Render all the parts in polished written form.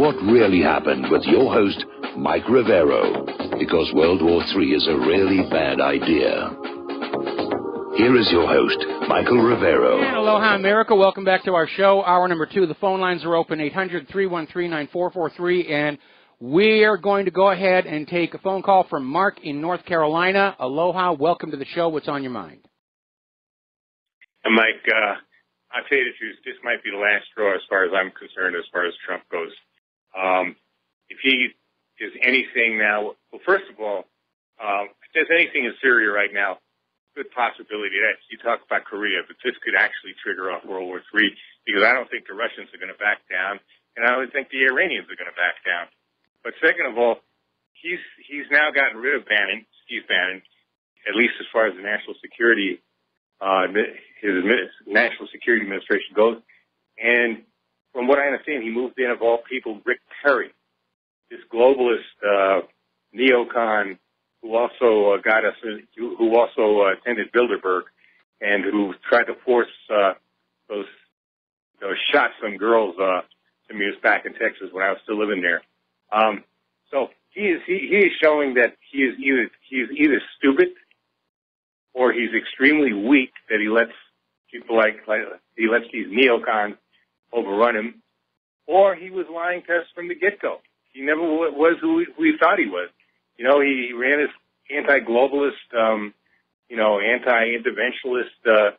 what really happened with your host, Mike Rivero, because World War III is a really bad idea. Here is your host, Michael Rivero. And aloha, America. Welcome back to our show. Hour number 2. The phone lines are open, 800-313-9443. And we're going to go ahead and take a phone call from Mark in North Carolina. Aloha. Welcome to the show. What's on your mind? Mike, I'll tell you the truth. This might be the last straw as far as I'm concerned, as far as Trump goes. If he does anything now, well, first of all, if there's anything in Syria right now, good possibility that you talk about Korea, but this could actually trigger off World War III, because I don't think the Russians are going to back down, and I don't think the Iranians are going to back down. But second of all, he's now gotten rid of Steve Bannon, at least as far as the national security, his national security administration goes. And from what I understand, he moved in, of all people, Rick Perry, this globalist neocon who also attended Bilderberg, and who tried to force those shots on girls some years back in Texas when I was still living there. So he is showing that he is either stupid or he's extremely weak, that he lets people he lets these neocons overrun him, or he was lying to us from the get-go. He never was who we thought he was. You know, he ran his anti-globalist, anti-interventionist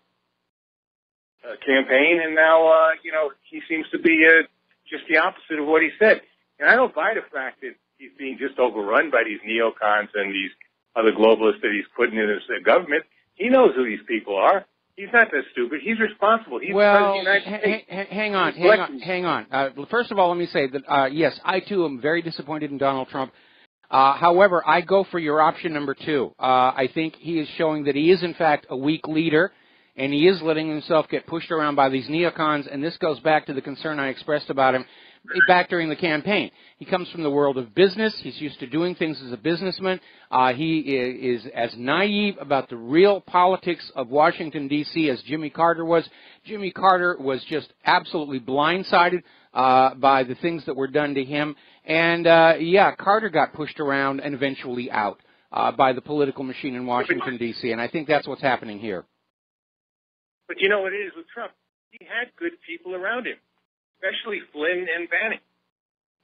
campaign, and now, he seems to be just the opposite of what he said. And I don't buy the fact that he's being just overrun by these neocons and these other globalists that he's putting in his government. He knows who these people are. He's not that stupid. He's responsible. He's well, the President of the United States. hang on. First of all, let me say that, yes, I, too, am very disappointed in Donald Trump. However, I go for your option number 2. I think he is showing that he is, in fact, a weak leader, and he is letting himself get pushed around by these neocons, and this goes back to the concern I expressed about him back during the campaign. He comes from the world of business. He's used to doing things as a businessman. He is as naive about the real politics of Washington, D.C. as Jimmy Carter was. Jimmy Carter was just absolutely blindsided by the things that were done to him. And, Carter got pushed around and eventually out by the political machine in Washington, D.C., and I think that's what's happening here. But you know what it is with Trump? He had good people around him, especially Flynn and Bannon.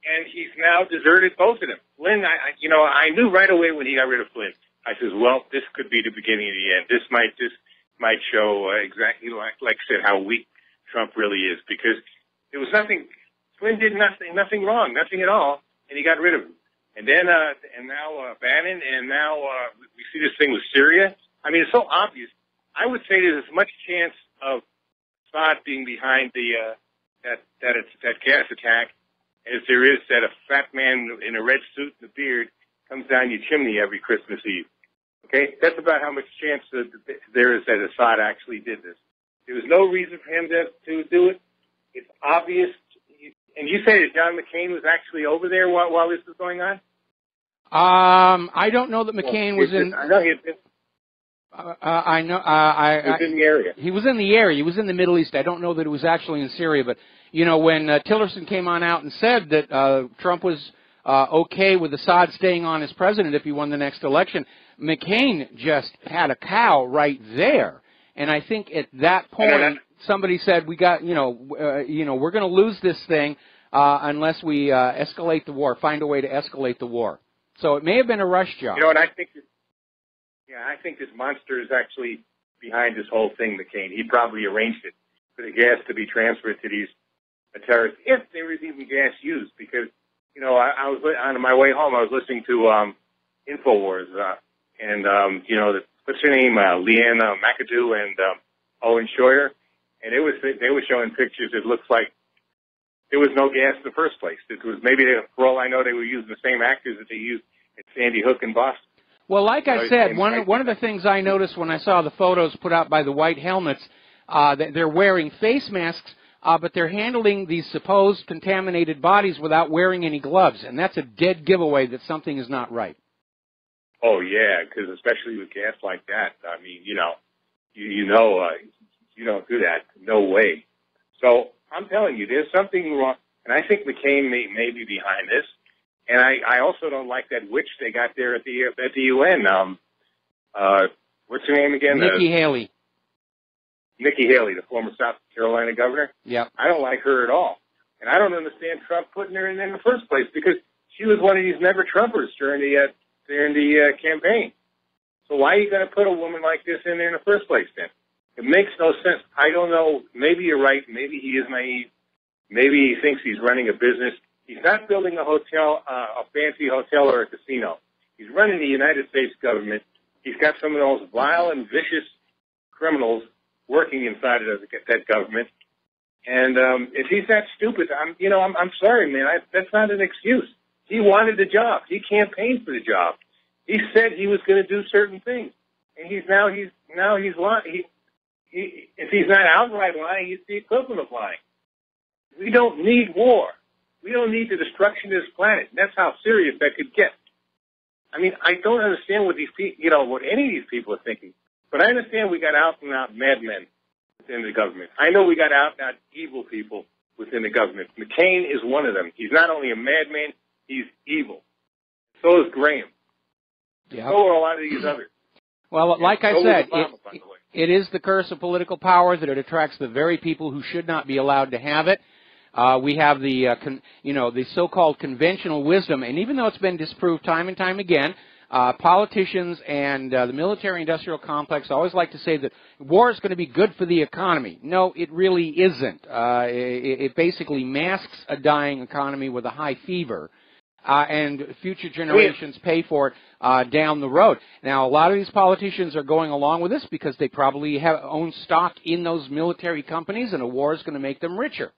And he's now deserted both of them. Flynn, I knew right away when he got rid of Flynn. I said, well, this could be the beginning of the end. This might show exactly, like I said, how weak Trump really is, because there was nothing. Flynn did nothing wrong, nothing at all, and he got rid of him. And then, now Bannon, and now we see this thing with Syria. I mean, it's so obvious. I would say there's as much chance of Assad being behind that gas attack as there is that a fat man in a red suit and a beard comes down your chimney every Christmas Eve. Okay? That's about how much chance there is that Assad actually did this. There was no reason for him to do it. It's obvious. And you say that John McCain was actually over there while this was going on? I don't know that McCain was in. I know he had been. He was in the area. He was in the area. He was in the Middle East. I don't know that it was actually in Syria. But, when Tillerson came on out and said that Trump was okay with Assad staying on as president if he won the next election, McCain just had a cow right there. And I think at that point, somebody said, we're going to lose this thing unless we escalate the war, find a way to escalate the war. So it may have been a rush job. You know what I think? I think this monster is actually behind this whole thing, McCain. He probably arranged it for the gas to be transferred to these terrorists, if there was even gas used. Because, I was on my way home, I was listening to InfoWars, what's her name, Leanne McAdoo and Owen Schroyer, and they were showing pictures. It looks like there was no gas in the first place. It was for all I know, they were using the same actors that they used at Sandy Hook in Boston. Well, like I said, one of the things I noticed when I saw the photos put out by the White Helmets, that they're wearing face masks, but they're handling these supposed contaminated bodies without wearing any gloves, and that's a dead giveaway that something is not right. Oh, yeah, because especially with gas like that, I mean, you don't do that. No way. So I'm telling you, there's something wrong. And I think McCain may be behind this. And I also don't like that witch they got there at the UN. What's her name again? Nikki Haley. Nikki Haley, the former South Carolina governor. Yeah. I don't like her at all. And I don't understand Trump putting her in the first place, because she was one of these never-Trumpers during the campaign. So why are you going to put a woman like this in there in the first place then? It makes no sense. I don't know. Maybe you're right. Maybe he is naive. Maybe he thinks he's running a business. He's not building a hotel, a fancy hotel or a casino. He's running the United States government. He's got some of those vile and vicious criminals working inside of that government. And if he's that stupid, I'm sorry, man. That's not an excuse. He wanted the job. He campaigned for the job. He said he was going to do certain things, and he's lying. If he's not outright lying, he's the equivalent of lying. We don't need war. We don't need the destruction of this planet. That's how serious that could get. I mean, I don't understand what what any of these people are thinking. But I understand we got out and out madmen within the government. I know we got out and out evil people within the government. McCain is one of them. He's not only a madman, he's evil. So is Graham. Yep. So are a lot of these others. Well, like I said, Obama, it is the curse of political power that it attracts the very people who should not be allowed to have it. We have the so-called conventional wisdom, and even though it's been disproved time and time again, politicians and the military-industrial complex always like to say that war is going to be good for the economy. No, it really isn't. It basically masks a dying economy with a high fever, and future generations pay for it down the road. Now, a lot of these politicians are going along with this because they probably own stock in those military companies, and a war is going to make them richer.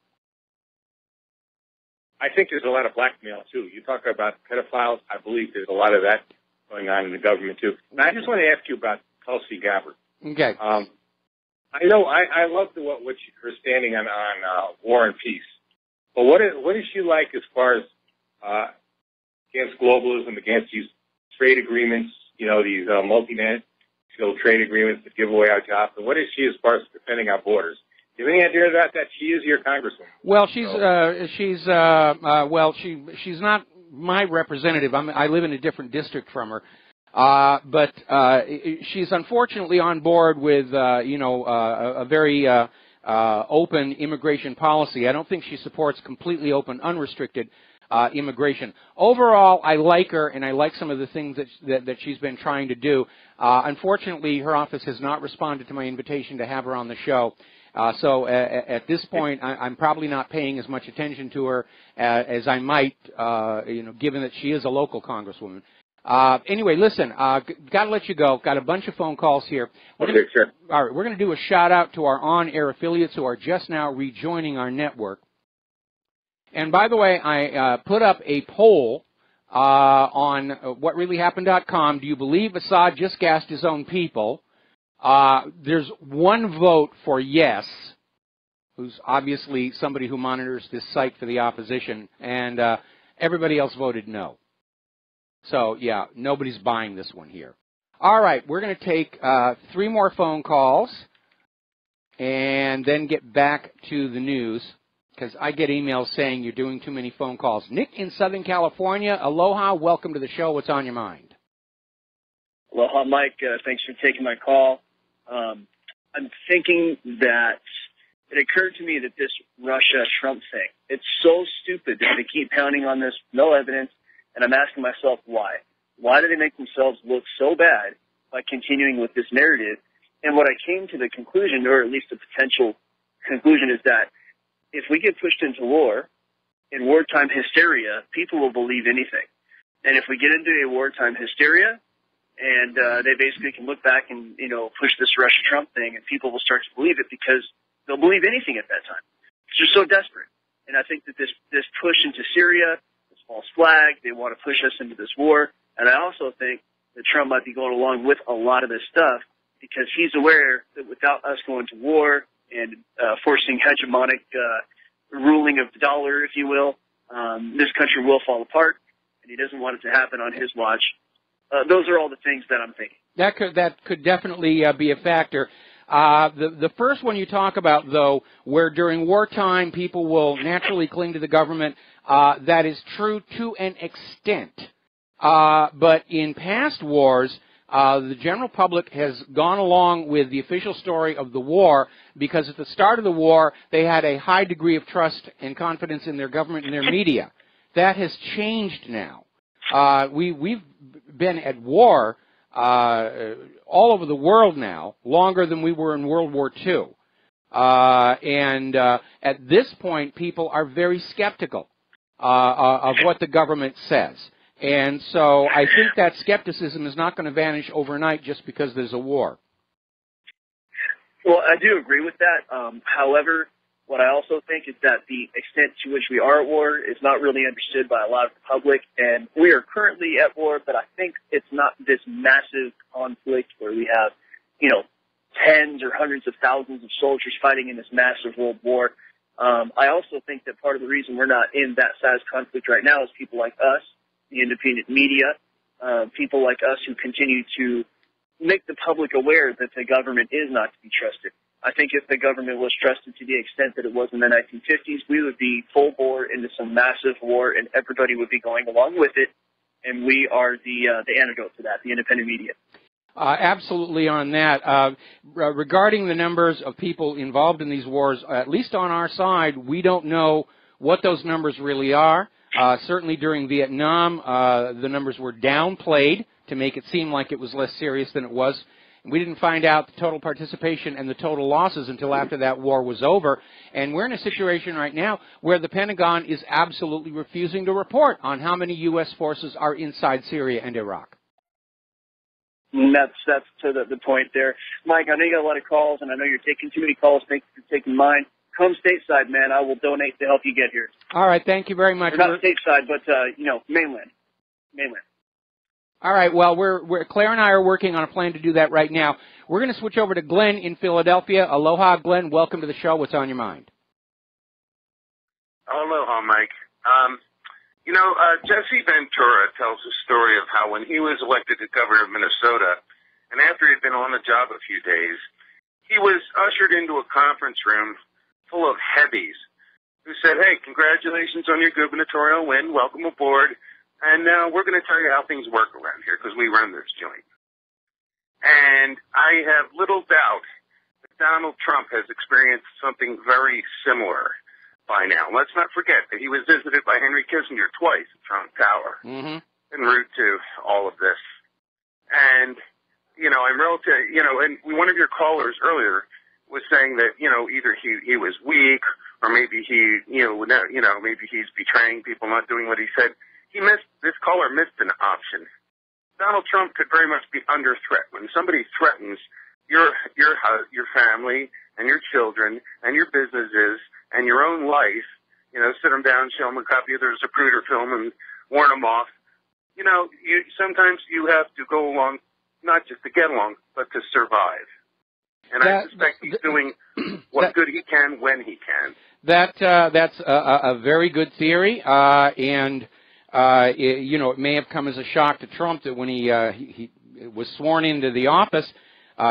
I think there's a lot of blackmail, too. You talk about pedophiles. I believe there's a lot of that going on in the government, too. And I just want to ask you about Tulsi Gabbard. Okay. I know I love her standing on war and peace. But what is she like as far as against globalism, against these trade agreements, these multinational trade agreements that give away our jobs? And what is she as far as defending our borders? Do you have any idea about that? She is your congresswoman. Well, she's not my representative. I live in a different district from her, but she's unfortunately on board with a very open immigration policy. I don't think she supports completely open, unrestricted immigration. Overall, I like her, and I like some of the things that she's been trying to do. Unfortunately, her office has not responded to my invitation to have her on the show. So at this point, I'm probably not paying as much attention to her as I might, given that she is a local congresswoman. Anyway, listen, got to let you go. Got a bunch of phone calls here. Sure. All right, we're going to do a shout-out to our on-air affiliates who are just now rejoining our network. And by the way, I put up a poll on whatreallyhappened.com. Do you believe Assad just gassed his own people? There's one vote for yes, who's obviously somebody who monitors this site for the opposition, and everybody else voted no. So, yeah, nobody's buying this one here. All right, we're going to take 3 more phone calls and then get back to the news, because I get emails saying you're doing too many phone calls. Nick in Southern California, aloha, welcome to the show. What's on your mind? Aloha, Mike. Thanks for taking my call. I'm thinking that it occurred to me that this Russia-Trump thing, it's so stupid that they keep pounding on this, no evidence, and I'm asking myself why. Why do they make themselves look so bad by continuing with this narrative? And what I came to the conclusion, or at least a potential conclusion, is that if we get pushed into war, in wartime hysteria, people will believe anything. And if we get into a wartime hysteria, and they basically can look back and, push this Russia-Trump thing, and people will start to believe it because they'll believe anything at that time. It's just so desperate. And I think that this push into Syria, this false flag, they want to push us into this war. And I also think that Trump might be going along with a lot of this stuff because he's aware that without us going to war and forcing hegemonic ruling of the dollar, if you will, this country will fall apart, and he doesn't want it to happen on his watch. Those are all the things that I'm thinking. That could definitely be a factor. The first one you talk about, though, where during wartime people will naturally cling to the government, that is true to an extent. But in past wars, the general public has gone along with the official story of the war because at the start of the war, they had a high degree of trust and confidence in their government and their media. That has changed now. We've been at war all over the world now, longer than we were in World War II. And at this point, people are very skeptical of what the government says. And so I think that skepticism is not going to vanish overnight just because there's a war. Well, I do agree with that. However, what I also think is that the extent to which we are at war is not really understood by a lot of the public. And we are currently at war, but I think it's not this massive conflict where we have, tens or hundreds of thousands of soldiers fighting in this massive world war. I also think that part of the reason we're not in that size conflict right now is people like us, the independent media, people like us who continue to make the public aware that the government is not to be trusted. I think if the government was trusted to the extent that it was in the 1950s, we would be full bore into some massive war and everybody would be going along with it. And we are the antidote to that, the independent media. Absolutely on that. Regarding the numbers of people involved in these wars, at least on our side, we don't know what those numbers really are. Certainly during Vietnam, the numbers were downplayed to make it seem like it was less serious than it was. We didn't find out the total participation and the total losses until after that war was over. And we're in a situation right now where the Pentagon is absolutely refusing to report on how many U.S. forces are inside Syria and Iraq. And that's to the point there. Mike, I know you got a lot of calls, and I know you're taking too many calls. Thank you for taking mine. Come stateside, man. I will donate to help you get here. All right. Thank you very much. Or not stateside, but, mainland. Mainland. All right. Well, Claire and I are working on a plan to do that right now. We're going to switch over to Glenn in Philadelphia. Aloha, Glenn. Welcome to the show. What's on your mind? Aloha, Mike. Jesse Ventura tells a story of how when he was elected to governor of Minnesota, and after he'd been on the job a few days, he was ushered into a conference room full of heavies who said, "Hey, congratulations on your gubernatorial win. Welcome aboard. And now we're going to tell you how things work around here because we run this joint." And I have little doubt that Donald Trump has experienced something very similar by now. Let's not forget that he was visited by Henry Kissinger twice at Trump Tower en route to all of this. And, I'm relative, and one of your callers earlier was saying that, either he was weak or maybe maybe he's betraying people, not doing what he said. This caller missed an option. Donald Trump could very much be under threat. When somebody threatens your family and your children and your businesses and your own life, sit them down, show them a copy of their Zapruder film and warn them off. Sometimes you have to go along, not just to get along, but to survive. And I suspect he's doing what good he can when he can. That's a very good theory, and it may have come as a shock to Trump that when he was sworn into the office,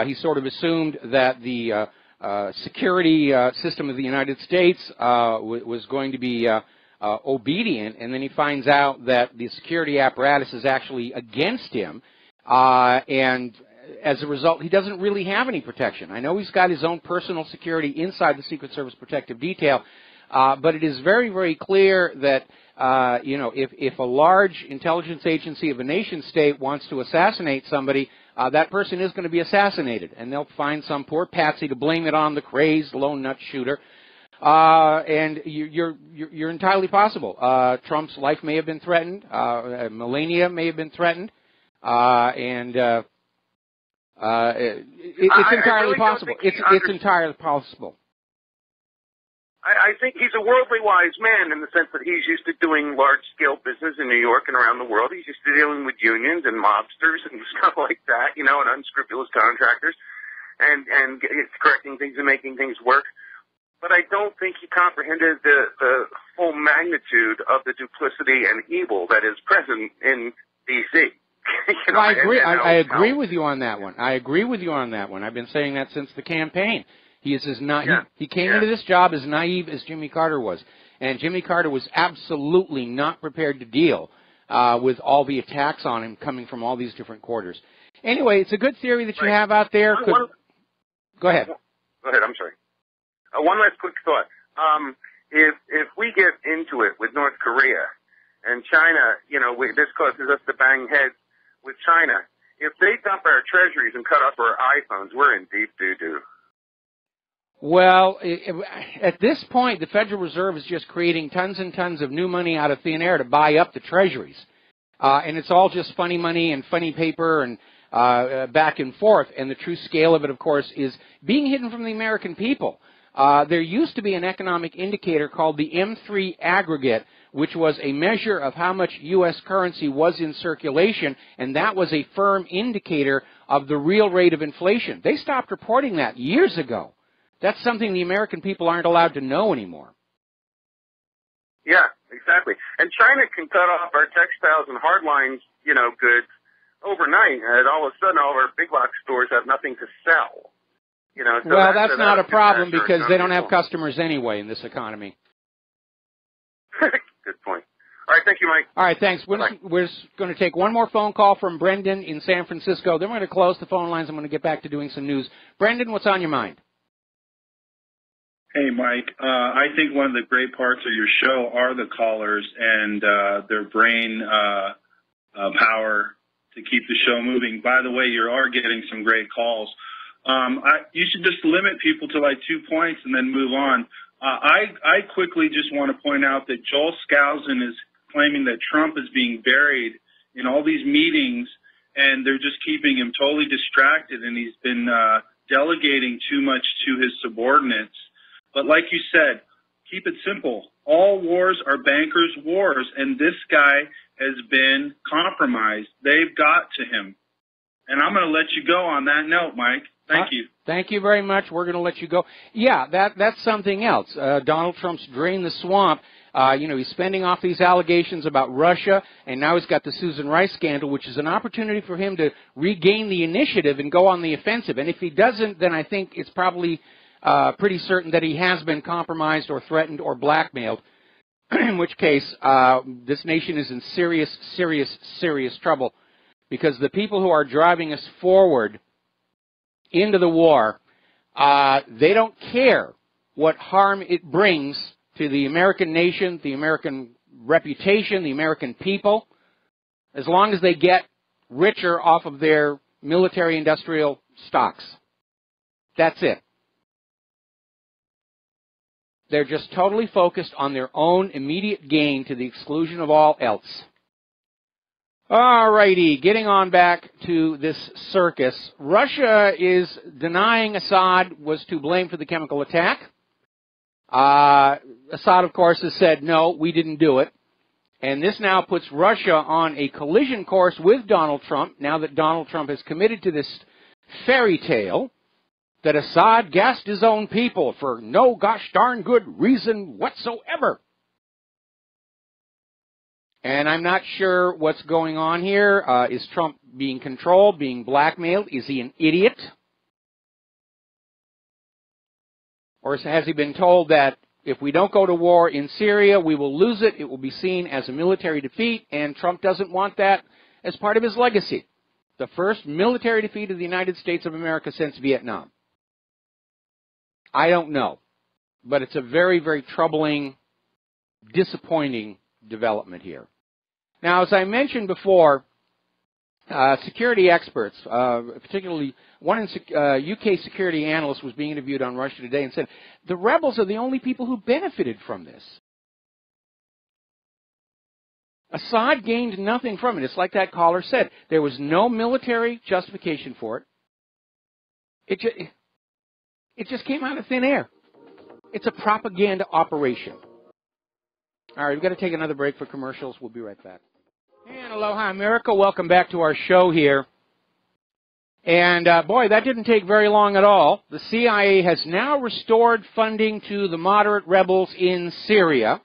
he sort of assumed that the security system of the United States was going to be obedient, and then he finds out that the security apparatus is actually against him, and as a result, he doesn't really have any protection. I know he's got his own personal security inside the Secret Service Protective Detail, but it is very, very clear that if a large intelligence agency of a nation state wants to assassinate somebody, that person is going to be assassinated, and they'll find some poor patsy to blame it on, the crazed lone nut shooter. And you're entirely possible. Trump's life may have been threatened. Melania may have been threatened, and it's entirely possible. It's entirely possible. I think he's a worldly wise man in the sense that he's used to doing large-scale business in New York and around the world. He's used to dealing with unions and mobsters and stuff like that, and unscrupulous contractors, and correcting things and making things work. But I don't think he comprehended the full magnitude of the duplicity and evil that is present in D.C. You know, I agree. and I agree with you on that one. I agree with you on that one. I've been saying that since the campaign. He is as he came into this job as naive as Jimmy Carter was, and Jimmy Carter was absolutely not prepared to deal with all the attacks on him coming from all these different quarters. Anyway, it's a good theory that you have out there. Go ahead. Go ahead. I'm sorry. One last quick thought. If we get into it with North Korea and China, you know, this causes us to bang heads with China. If they dump our treasuries and cut off our iPhones, we're in deep doo-doo. Well, at this point, the Federal Reserve is just creating tons and tons of new money out of thin air to buy up the treasuries. And it's all just funny money and funny paper and back and forth. And the true scale of it, of course, is being hidden from the American people. There used to be an economic indicator called the M3 aggregate, which was a measure of how much U.S. currency was in circulation, and that was a firm indicator of the real rate of inflation. They stopped reporting that years ago. That's something the American people aren't allowed to know anymore. Yeah, exactly. And China can cut off our textiles and hardlines, you know, goods overnight, and all of a sudden all of our big box stores have nothing to sell. You know, so well, that's not a problem because they don't have customers anyway in this economy. Good point. All right, thank you, Mike. All right, thanks. We're just going to take one more phone call from Brendan in San Francisco. Then we're going to close the phone lines. I'm going to get back to doing some news. Brendan, what's on your mind? Hey, Mike. I think one of the great parts of your show are the callers and their brain power to keep the show moving. By the way, you are getting some great calls. You should just limit people to like 2 points and then move on. I quickly just want to point out that Joel Skousen is claiming that Trump is being buried in all these meetings, and they're just keeping him totally distracted, and he's been delegating too much to his subordinates. But like you said, keep it simple. All wars are bankers' wars, and this guy has been compromised. They've got to him. And I'm going to let you go on that note, Mike. Thank you. Thank you very much. We're going to let you go. Yeah, that's something else. Donald Trump's drained the swamp. He's spending off these allegations about Russia, and now he's got the Susan Rice scandal, which is an opportunity for him to regain the initiative and go on the offensive. And if he doesn't, then I think it's probably pretty certain that he has been compromised or threatened or blackmailed, in which case this nation is in serious, serious, serious trouble because the people who are driving us forward into the war, they don't care what harm it brings to the American nation, the American reputation, the American people, as long as they get richer off of their military-industrial stocks. That's it. They're just totally focused on their own immediate gain to the exclusion of all else. All righty, getting on back to this circus. Russia is denying Assad was to blame for the chemical attack. Assad, of course, has said, no, we didn't do it. And this now puts Russia on a collision course with Donald Trump, now that Donald Trump has committed to this fairy tale that Assad gassed his own people for no gosh darn good reason whatsoever. And I'm not sure what's going on here. Is Trump being controlled, being blackmailed? Is he an idiot? Or has he been told that if we don't go to war in Syria, we will lose it, it will be seen as a military defeat, and Trump doesn't want that as part of his legacy? The first military defeat of the United States of America since Vietnam. I don't know. But it's a very, very troubling, disappointing development here. Now, as I mentioned before, security experts, particularly one UK security analyst was being interviewed on Russia Today and said, the rebels are the only people who benefited from this. Assad gained nothing from it. It's like that caller said. There was no military justification for it. It just came out of thin air. It's a propaganda operation. All right, we've got to take another break for commercials. We'll be right back. And aloha, America. Welcome back to our show here. And, boy, that didn't take very long at all. The CIA has now restored funding to the moderate rebels in Syria.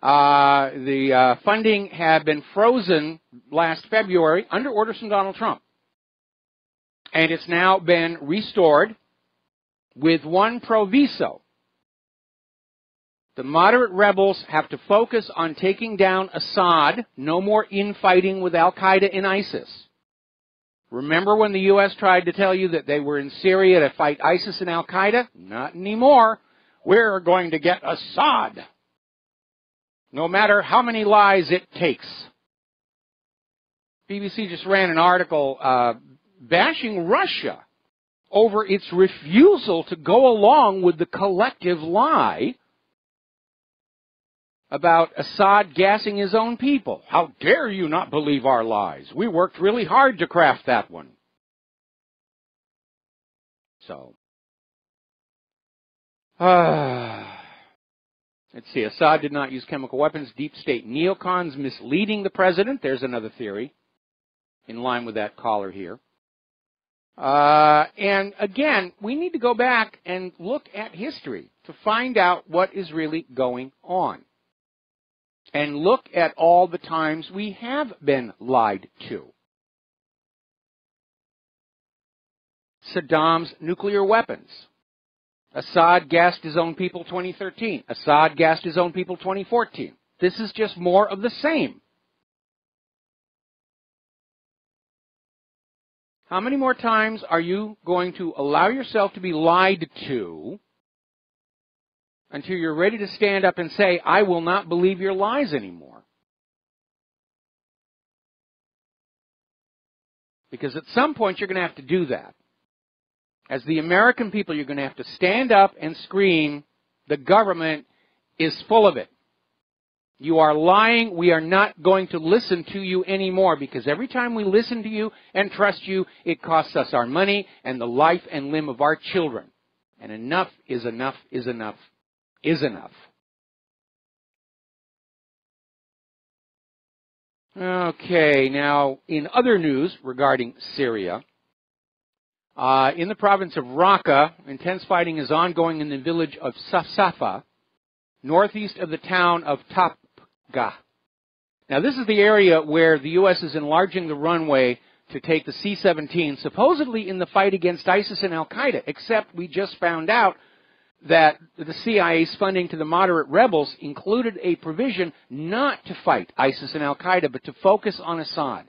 The funding had been frozen last February under orders from Donald Trump. And it's now been restored with one proviso. The moderate rebels have to focus on taking down Assad. No more infighting with Al-Qaeda and ISIS. Remember when the U.S. tried to tell you that they were in Syria to fight ISIS and Al-Qaeda? Not anymore. We're going to get Assad, no matter how many lies it takes. BBC just ran an article bashing Russia over its refusal to go along with the collective lie about Assad gassing his own people. How dare you not believe our lies? We worked really hard to craft that one. So, let's see. Assad did not use chemical weapons. Deep state neocons misleading the president. There's another theory in line with that caller here. And again, we need to go back and look at history to find out what is really going on. And look at all the times we have been lied to. Saddam's nuclear weapons. Assad gassed his own people 2013. Assad gassed his own people 2014. This is just more of the same. How many more times are you going to allow yourself to be lied to until you're ready to stand up and say, I will not believe your lies anymore? Because at some point you're going to have to do that. As the American people, you're going to have to stand up and scream, the government is full of it. You are lying. We are not going to listen to you anymore, because every time we listen to you and trust you, it costs us our money and the life and limb of our children. And enough is enough is enough is enough. Okay, now in other news regarding Syria, in the province of Raqqa, intense fighting is ongoing in the village of Safsafa, northeast of the town of Tapga. Now, this is the area where the U.S. is enlarging the runway to take the C-17, supposedly in the fight against ISIS and Al-Qaeda, except we just found out that the CIA's funding to the moderate rebels included a provision not to fight ISIS and Al-Qaeda, but to focus on Assad.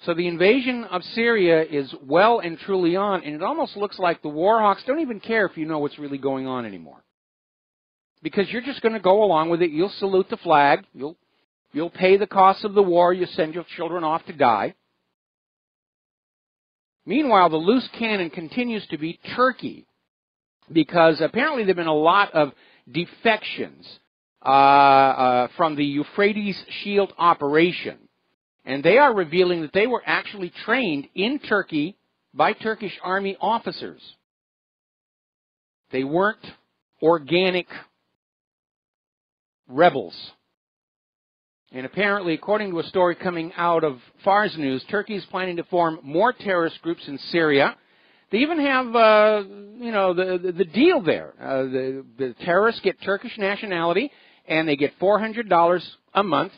So the invasion of Syria is well and truly on, and it almost looks like the war hawks don't even care if you know what's really going on anymore. Because you're just going to go along with it. You'll salute the flag. You'll pay the costs of the war. You send your children off to die. Meanwhile, the loose cannon continues to be Turkey, because apparently there have been a lot of defections from the Euphrates Shield operation. And they are revealing that they were actually trained in Turkey by Turkish army officers. They weren't organic rebels. And apparently, according to a story coming out of Fars News, Turkey is planning to form more terrorist groups in Syria. They even have, the deal there. The terrorists get Turkish nationality, and they get $400 a month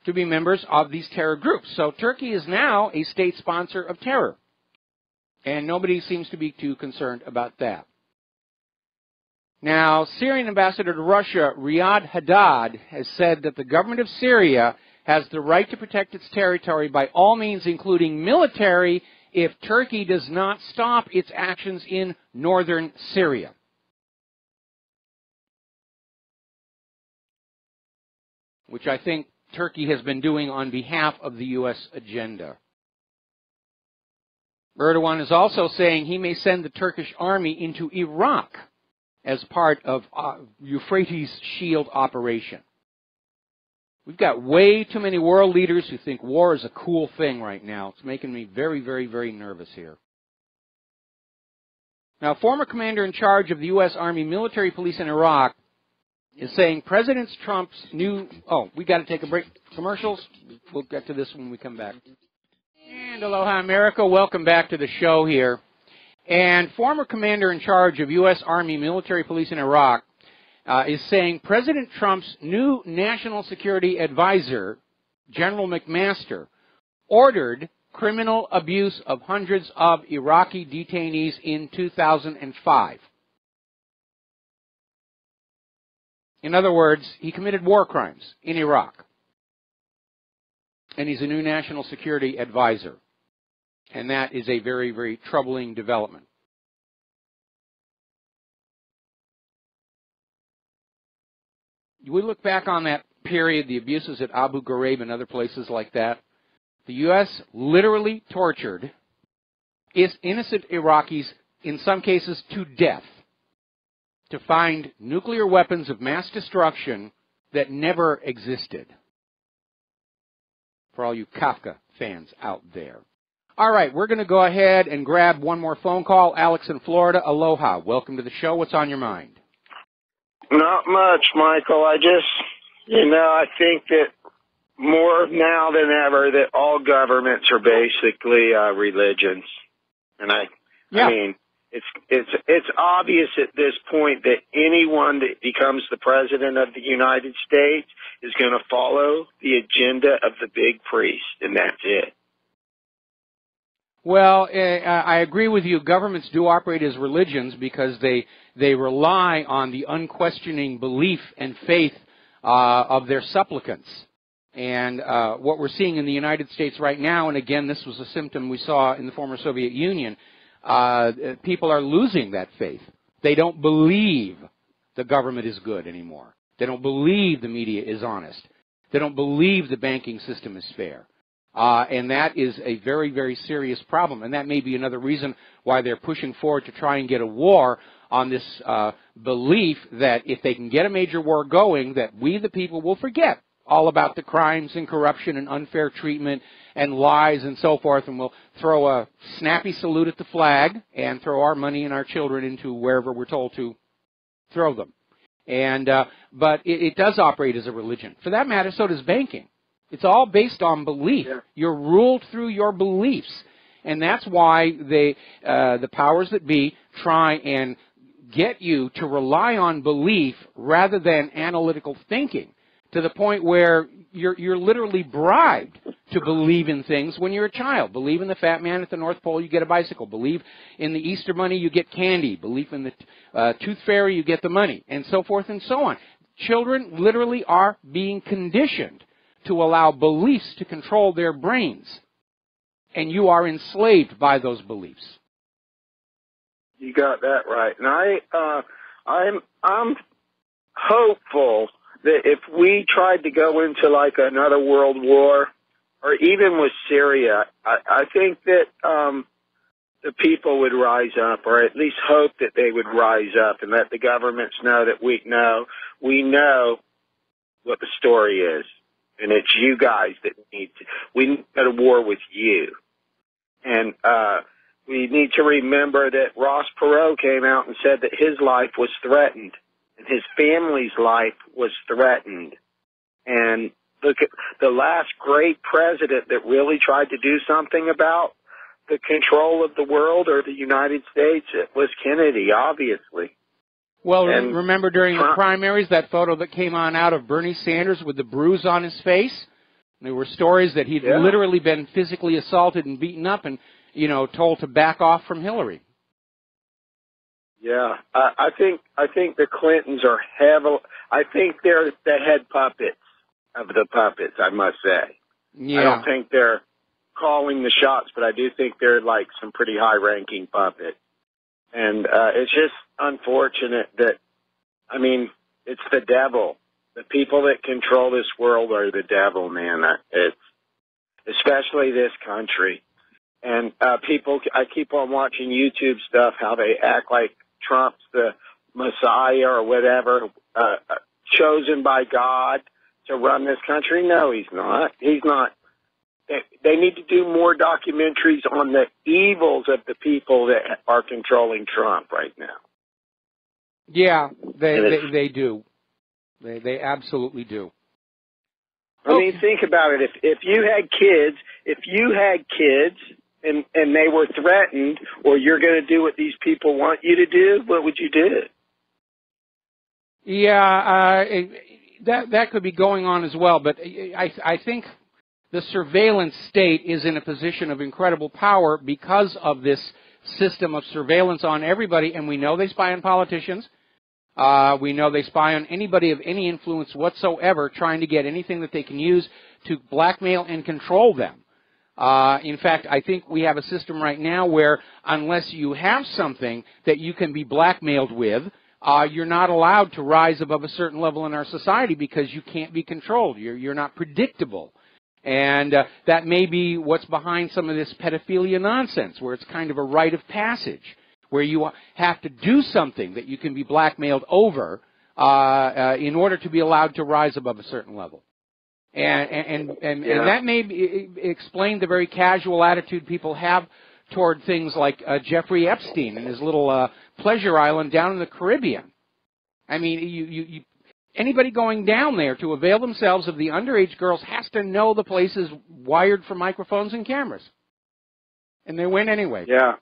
to be members of these terror groups. So Turkey is now a state sponsor of terror. And nobody seems to be too concerned about that. Now, Syrian ambassador to Russia, Riyad Haddad, has said that the government of Syria has the right to protect its territory by all means, including military, if Turkey does not stop its actions in northern Syria. Which I think Turkey has been doing on behalf of the U.S. agenda. Erdogan is also saying he may send the Turkish army into Iraq as part of Euphrates Shield operation. We've got way too many world leaders who think war is a cool thing right now. It's making me very, very, very nervous here. Now, former commander in charge of the U.S. Army military police in Iraq is saying President Trump's new... Oh, we got to take a break. Commercials? We'll get to this when we come back. And aloha, America. Welcome back to the show here. And former commander in charge of U.S. Army military police in Iraq is saying President Trump's new national security advisor, General McMaster, ordered criminal abuse of hundreds of Iraqi detainees in 2005. In other words, he committed war crimes in Iraq. And he's a new national security advisor. And that is a very, very troubling development. We look back on that period, the abuses at Abu Ghraib and other places like that. The U.S. literally tortured innocent Iraqis, in some cases to death, to find nuclear weapons of mass destruction that never existed. For all you Kafka fans out there. All right, we're going to go ahead and grab one more phone call. Alex in Florida, aloha. Welcome to the show. What's on your mind? Not much, Michael. I think that more now than ever that all governments are basically religions. And I mean, it's obvious at this point that anyone that becomes the president of the United States is going to follow the agenda of the big priest, and that's it. Well, I agree with you. Governments do operate as religions because they rely on the unquestioning belief and faith of their supplicants. And what we're seeing in the United States right now, and again, this was a symptom we saw in the former Soviet Union, people are losing that faith. They don't believe the government is good anymore. They don't believe the media is honest. They don't believe the banking system is fair. And that is a very, very serious problem. And that may be another reason why they're pushing forward to try and get a war on this belief that if they can get a major war going, that we, the people, will forget all about the crimes and corruption and unfair treatment and lies and so forth, and we'll throw a snappy salute at the flag and throw our money and our children into wherever we're told to throw them. And but it does operate as a religion. For that matter, so does banking. It's all based on belief. Yeah. You're ruled through your beliefs. And that's why the powers that be try and get you to rely on belief rather than analytical thinking, to the point where you're literally bribed to believe in things when you're a child. Believe in the fat man at the North Pole, you get a bicycle. Believe in the Easter bunny, you get candy. Believe in the tooth fairy, you get the money, and so forth and so on. Children literally are being conditioned to allow beliefs to control their brains, and you are enslaved by those beliefs. You got that right. And I'm hopeful that if we tried to go into like another world war, or even with Syria, I think that the people would rise up, or at least hope that they would rise up and let the governments know that we know what the story is. And it's you guys that we need to go to war with you. And we need to remember that Ross Perot came out and said that his life was threatened and his family's life was threatened. And look at the last great president that really tried to do something about the control of the world or the United States. It was Kennedy, obviously. Well, remember during the primaries, that photo that came on out of Bernie Sanders with the bruise on his face? There were stories that he'd literally been physically assaulted and beaten up and, told to back off from Hillary. Yeah, I think the Clintons are I think they're the head puppets of the puppets, I must say. Yeah. I don't think they're calling the shots, but I do think they're like some pretty high-ranking puppets. And it's just unfortunate that, it's the devil. The people that control this world are the devil, man. It's especially this country. And I keep on watching YouTube stuff, how they act like Trump's the Messiah or whatever, chosen by God to run this country. No, he's not. He's not. They need to do more documentaries on the evils of the people that are controlling Trump right now. Yeah, they do. They absolutely do. Think about it. If you had kids and they were threatened, or you're going to do what these people want you to do, what would you do? Yeah, that could be going on as well, but I think the surveillance state is in a position of incredible power because of this system of surveillance on everybody, and we know they spy on politicians. We know they spy on anybody of any influence whatsoever, trying to get anything that they can use to blackmail and control them. In fact, I think we have a system right now where unless you have something that you can be blackmailed with, you're not allowed to rise above a certain level in our society because you can't be controlled. You're not predictable. And that may be what's behind some of this pedophilia nonsense, where it's kind of a rite of passage, where you have to do something that you can be blackmailed over in order to be allowed to rise above a certain level. And that may explain the very casual attitude people have toward things like Jeffrey Epstein and his little pleasure island down in the Caribbean. I mean, anybody going down there to avail themselves of the underage girls has to know the place is wired for microphones and cameras. And they went anyway. Yeah.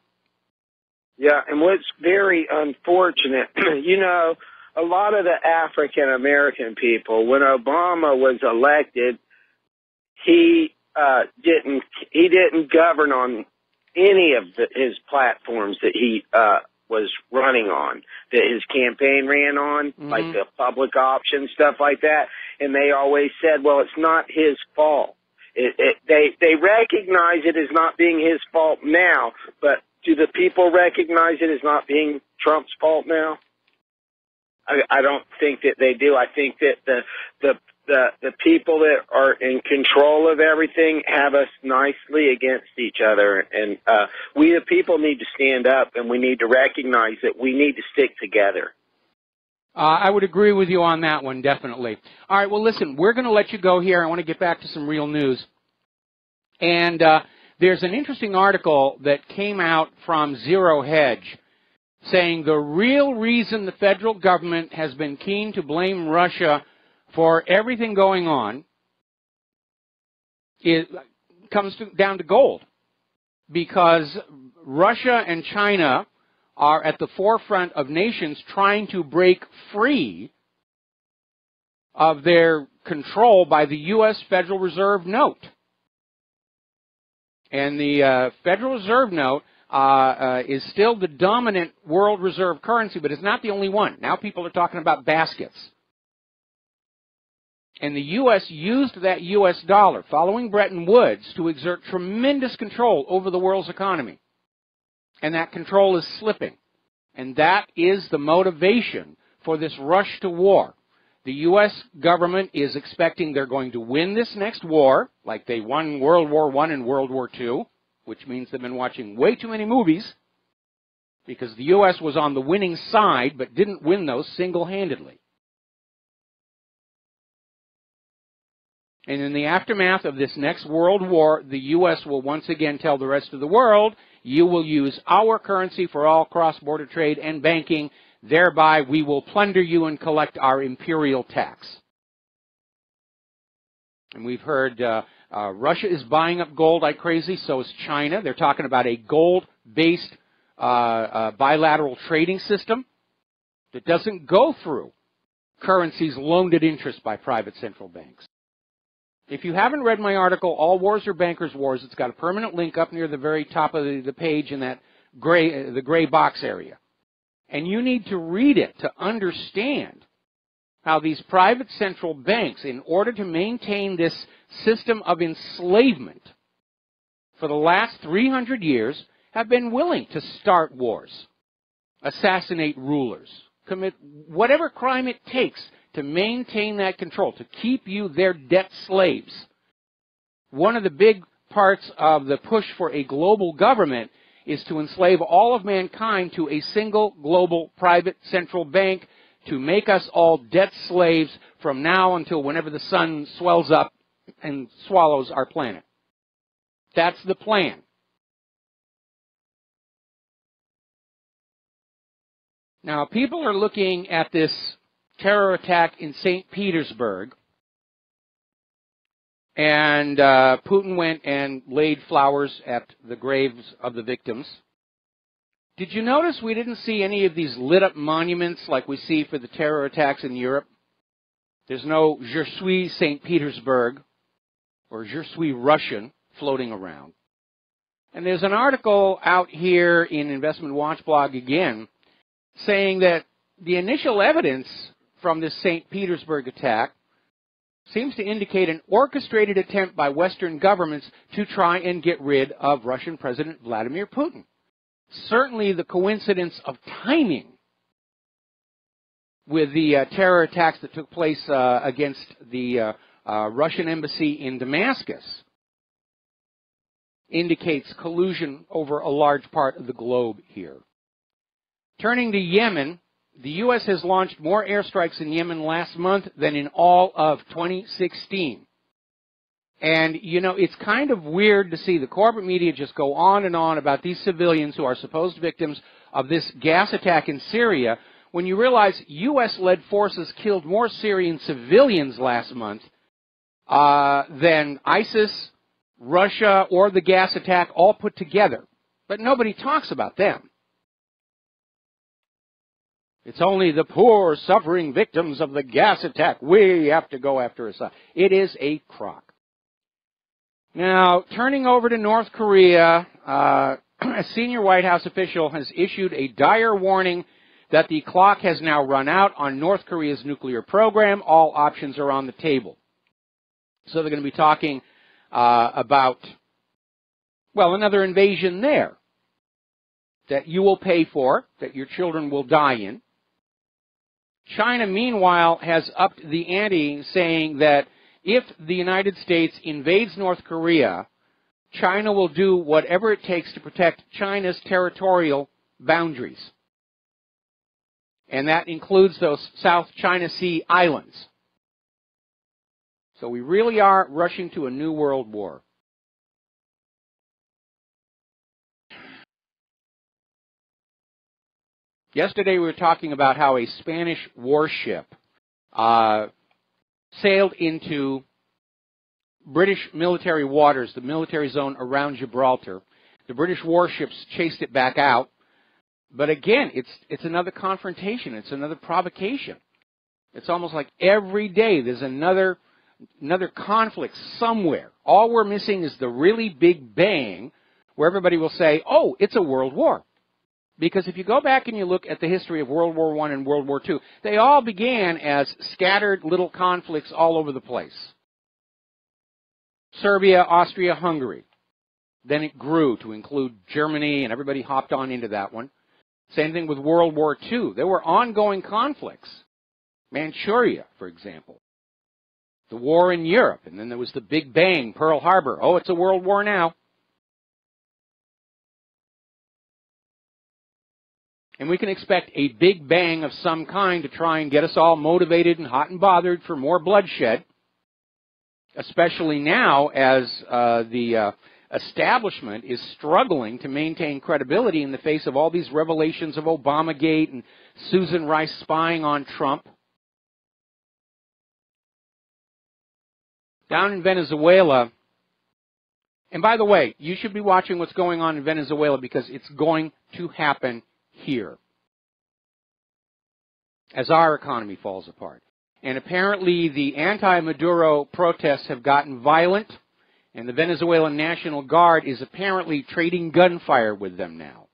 Yeah, and what's very unfortunate, you know, a lot of the African American people, when Obama was elected, he didn't govern on any of his platforms that he was running on, that his campaign ran on, like the public option, stuff like that. And they always said, well, it's not his fault. They recognize it as not being his fault now, but do the people recognize it as not being Trump's fault now? I don't think that they do. I think that the people that are in control of everything have us nicely against each other, and we the people need to stand up, and we need to recognize that we need to stick together. I would agree with you on that one, definitely. All right, well, listen, we're going to let you go here. I want to get back to some real news. And there's an interesting article that came out from Zero Hedge saying the real reason the federal government has been keen to blame Russia for everything going on comes down to gold, because Russia and China are at the forefront of nations trying to break free of their control by the U.S. Federal Reserve note. And the Federal Reserve note is still the dominant world reserve currency, but it's not the only one. Now people are talking about baskets. And the U.S. used that U.S. dollar, following Bretton Woods, to exert tremendous control over the world's economy. And that control is slipping. And that is the motivation for this rush to war. The U.S. government is expecting they're going to win this next war, like they won World War I and World War II, which means they've been watching way too many movies, because the U.S. was on the winning side but didn't win those single-handedly. And in the aftermath of this next world war, the U.S. will once again tell the rest of the world, you will use our currency for all cross-border trade and banking, thereby we will plunder you and collect our imperial tax. And we've heard Russia is buying up gold like crazy, so is China. They're talking about a gold-based bilateral trading system that doesn't go through currencies loaned at interest by private central banks. If you haven't read my article, All Wars Are Bankers' Wars, it's got a permanent link up near the very top of the page in that the gray box area. And you need to read it to understand how these private central banks, in order to maintain this system of enslavement for the last 300 years, have been willing to start wars, assassinate rulers, commit whatever crime it takes to maintain that control, to keep you their debt slaves. One of the big parts of the push for a global government is to enslave all of mankind to a single global private central bank to make us all debt slaves from now until whenever the sun swells up and swallows our planet. That's the plan. Now, people are looking at this terror attack in St. Petersburg, and Putin went and laid flowers at the graves of the victims. Did you notice we didn't see any of these lit-up monuments like we see for the terror attacks in Europe? There's no Je suis St. Petersburg or Je suis Russian floating around. And there's an article out here in Investment Watch blog again saying that the initial evidence from this St. Petersburg attack seems to indicate an orchestrated attempt by Western governments to try and get rid of Russian President Vladimir Putin. Certainly the coincidence of timing with the terror attacks that took place against the Russian embassy in Damascus indicates collusion over a large part of the globe here. Turning to Yemen, the U.S. has launched more airstrikes in Yemen last month than in all of 2016. And, you know, it's kind of weird to see the corporate media just go on and on about these civilians who are supposed victims of this gas attack in Syria when you realize U.S.-led forces killed more Syrian civilians last month than ISIS, Russia, or the gas attack all put together. But nobody talks about them. It's only the poor, suffering victims of the gas attack we have to go after Assad. It is a crock. Now, turning over to North Korea, a senior White House official has issued a dire warning that the clock has now run out on North Korea's nuclear program. All options are on the table. So they're going to be talking about, well, another invasion there that you will pay for, that your children will die in. China, meanwhile, has upped the ante, saying that if the United States invades North Korea, China will do whatever it takes to protect China's territorial boundaries. And that includes those South China Sea islands. So we really are rushing to a new world war. Yesterday we were talking about how a Spanish warship sailed into British military waters, the military zone around Gibraltar. The British warships chased it back out. But again, it's another confrontation. It's another provocation. It's almost like every day there's another conflict somewhere. All we're missing is the really big bang where everybody will say, oh, it's a world war. Because if you go back and you look at the history of World War I and World War II, they all began as scattered little conflicts all over the place. Serbia, Austria, Hungary. Then it grew to include Germany, and everybody hopped on into that one. Same thing with World War II. There were ongoing conflicts. Manchuria, for example. The war in Europe, and then there was the Big Bang, Pearl Harbor. Oh, it's a world war now. And we can expect a big bang of some kind to try and get us all motivated and hot and bothered for more bloodshed, especially now as the establishment is struggling to maintain credibility in the face of all these revelations of Obamagate and Susan Rice spying on Trump. Down in Venezuela, and by the way, you should be watching what's going on in Venezuela because it's going to happen here as our economy falls apart. And apparently the anti-Maduro protests have gotten violent, and the Venezuelan National Guard is apparently trading gunfire with them now.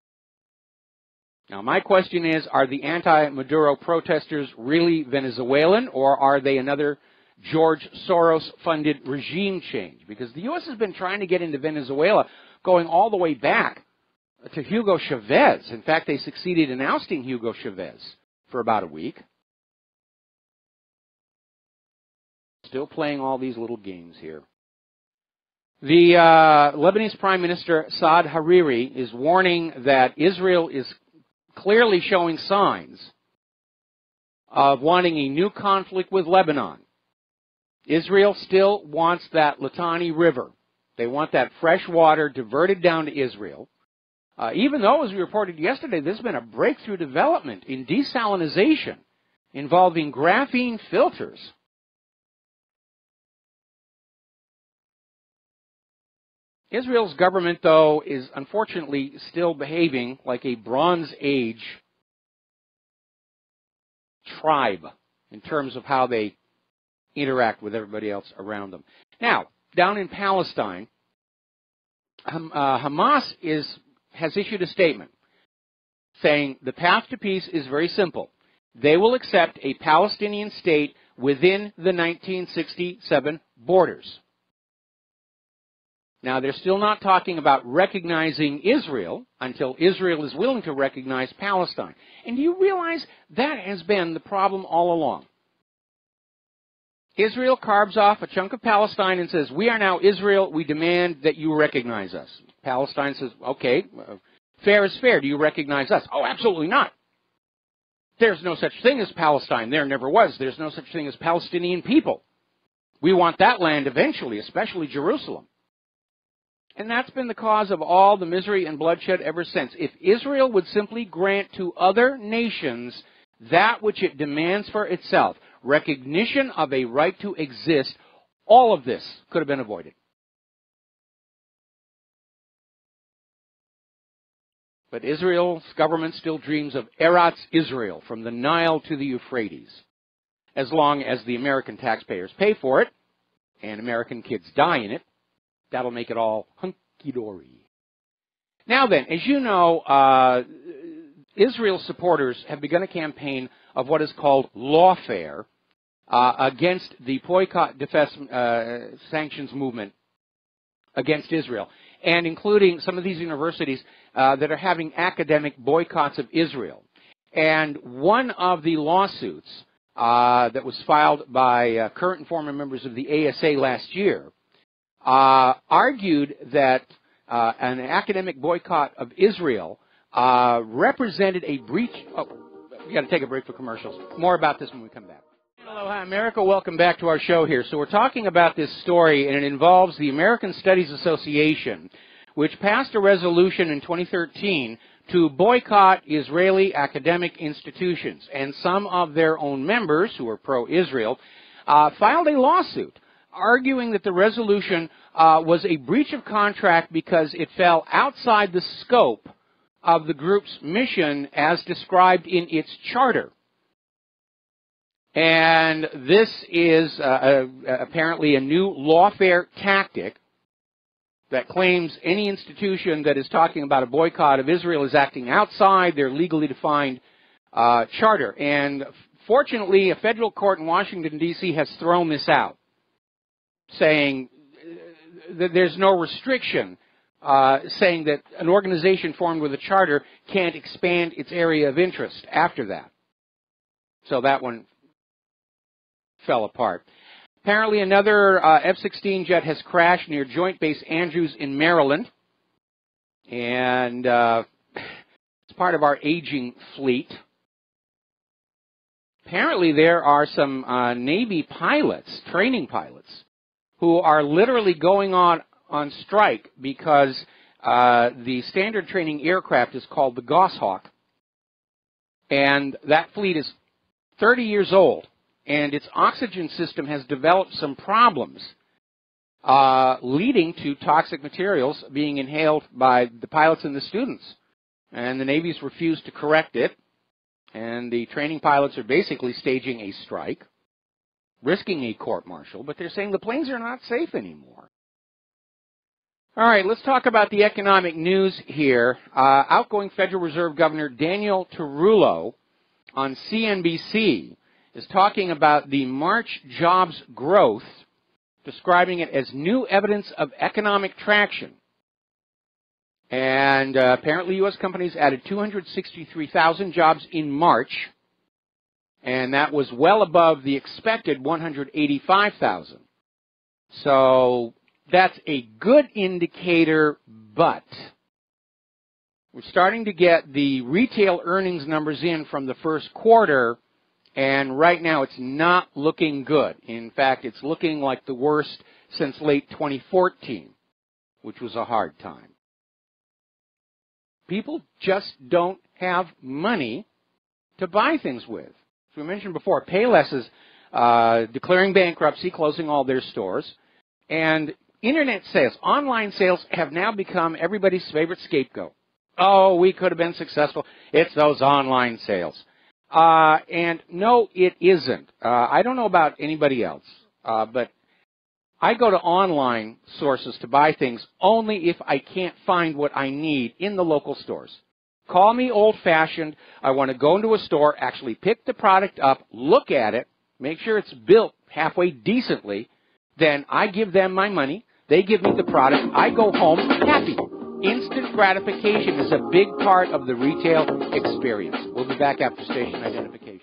Now, my question is, are the anti-Maduro protesters really Venezuelan, or are they another George Soros-funded regime change? Because the U.S. has been trying to get into Venezuela going all the way back to Hugo Chavez. In fact, they succeeded in ousting Hugo Chavez for about a week. Still playing all these little games here. The Lebanese Prime Minister Saad Hariri is warning that Israel is clearly showing signs of wanting a new conflict with Lebanon. Israel still wants that Litani River. They want that fresh water diverted down to Israel. Even though, as we reported yesterday, there's been a breakthrough development in desalinization involving graphene filters. Israel's government, though, is unfortunately still behaving like a Bronze Age tribe in terms of how they interact with everybody else around them. Now, down in Palestine, Hamas has issued a statement saying the path to peace is very simple. They will accept a Palestinian state within the 1967 borders. Now, they're still not talking about recognizing Israel until Israel is willing to recognize Palestine. And do you realize that has been the problem all along? Israel carves off a chunk of Palestine and says, we are now Israel, we demand that you recognize us. Palestine says, okay, fair is fair, do you recognize us? Oh, absolutely not. There's no such thing as Palestine, there never was. There's no such thing as Palestinian people. We want that land eventually, especially Jerusalem. And that's been the cause of all the misery and bloodshed ever since. If Israel would simply grant to other nations that which it demands for itself, recognition of a right to exist, all of this could have been avoided. But Israel's government still dreams of Eretz Israel, from the Nile to the Euphrates. As long as the American taxpayers pay for it, and American kids die in it, that'll make it all hunky-dory. Now then, as you know, Israel supporters have begun a campaign of what is called lawfare against the boycott sanctions movement against Israel, and including some of these universities that are having academic boycotts of Israel. And one of the lawsuits that was filed by current and former members of the ASA last year argued that an academic boycott of Israel represented a breach. Oh, we got to take a break for commercials. More about this when we come back. Aloha, America. Welcome back to our show here. So we're talking about this story, and it involves the American Studies Association, which passed a resolution in 2013 to boycott Israeli academic institutions. And some of their own members, who are pro-Israel, filed a lawsuit arguing that the resolution was a breach of contract because it fell outside the scope of the group's mission as described in its charter. And this is apparently a new lawfare tactic that claims any institution that is talking about a boycott of Israel is acting outside their legally defined charter. And fortunately, a federal court in Washington, D.C. has thrown this out, saying that there's no restriction, saying that an organization formed with a charter can't expand its area of interest after that. So that one fell apart. Apparently another F-16 jet has crashed near Joint Base Andrews in Maryland. And it's part of our aging fleet. Apparently there are some Navy pilots, training pilots, who are literally going on strike because the standard training aircraft is called the Goshawk. And that fleet is 30 years old. And its oxygen system has developed some problems, leading to toxic materials being inhaled by the pilots and the students. And the Navy's refused to correct it, and the training pilots are basically staging a strike, risking a court-martial, but they're saying the planes are not safe anymore. All right, let's talk about the economic news here. Outgoing Federal Reserve Governor Daniel Tarullo on CNBC is talking about the March jobs growth, describing it as new evidence of economic traction. And apparently U.S. companies added 263,000 jobs in March, and that was well above the expected 185,000. So that's a good indicator, but we're starting to get the retail earnings numbers in from the first quarter, and right now it's not looking good. In fact, it's looking like the worst since late 2014, which was a hard time. People just don't have money to buy things with. As we mentioned before, Payless is declaring bankruptcy, closing all their stores. And Internet sales, online sales have now become everybody's favorite scapegoat. Oh, we could have been successful. It's those online sales. And no, it isn't. I don't know about anybody else, but I go to online sources to buy things only if I can't find what I need in the local stores. Call me old-fashioned. I want to go into a store, actually pick the product up, look at it, make sure it's built halfway decently. Then I give them my money. They give me the product. I go home happy. Instant gratification is a big part of the retail experience. We'll be back after station identification.